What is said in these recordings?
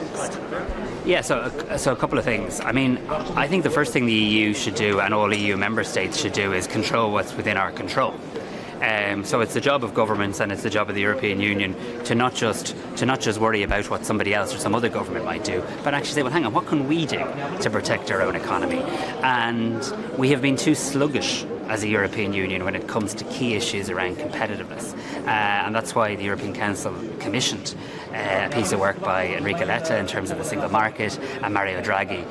next? Yeah, so a couple of things. I mean, I think the first thing the EU should do, and all EU member states should do, is control what's within our control. So it's the job of governments and it's the job of the European Union to not just worry about what somebody else or some other government might do, but actually say, well, hang on, what can we do to protect our own economy? And we have been too sluggish as a European Union when it comes to key issues around competitiveness. And that's why the European Council commissioned a piece of work by Enrique Letta in terms of the single market and Mario Draghi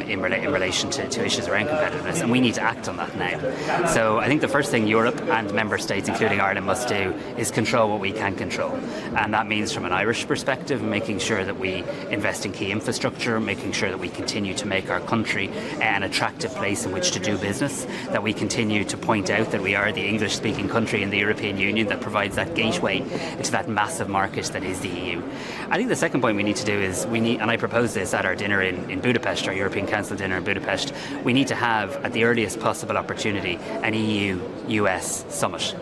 in relation to issues around competitiveness. And we need to act on that now. So I think the first thing Europe and member states, including Ireland, must do is control what we can control. And that means, from an Irish perspective, making sure that we invest in key infrastructure, making sure that we continue to make our country an attractive place in which to do business, that we continue to point out that we are the English-speaking country in the European Union that provides that gateway into that massive market that is the EU. I think the second point we need to do is and I proposed this at our dinner in Budapest, our European Council dinner in Budapest, we need to have, at the earliest possible opportunity, an EU-US summit.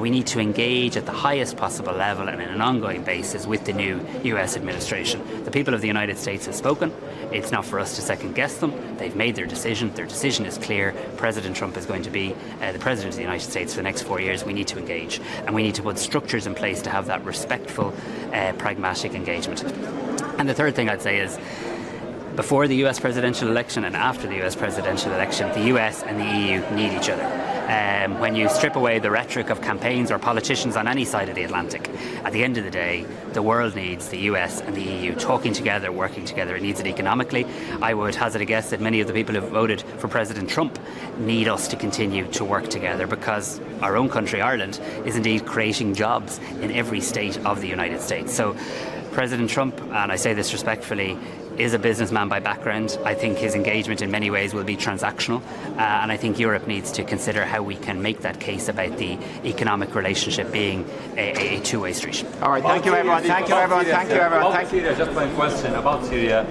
We need to engage at the highest possible level and on an ongoing basis with the new US administration. The people of the United States have spoken. It's not for us to second guess them. They've made their decision. Their decision is clear. President Trump is going to be the President of the United States for the next 4 years. We need to engage. And we need to put structures in place to have that respectful, pragmatic engagement. And the third thing I'd say is, before the US presidential election and after the US presidential election, the US and the EU need each other. When you strip away the rhetoric of campaigns or politicians on any side of the Atlantic, at the end of the day, the world needs the US and the EU talking together, working together. It needs it economically. I would hazard a guess that many of the people who voted for President Trump need us to continue to work together, because our own country, Ireland, is indeed creating jobs in every state of the United States. So President Trump, and I say this respectfully, is a businessman by background. I think his engagement in many ways will be transactional, and I think Europe needs to consider how we can make that case about the economic relationship being a two-way street. All right, thank you everyone. Thank you everyone. Thank you everyone. Just one question about Syria.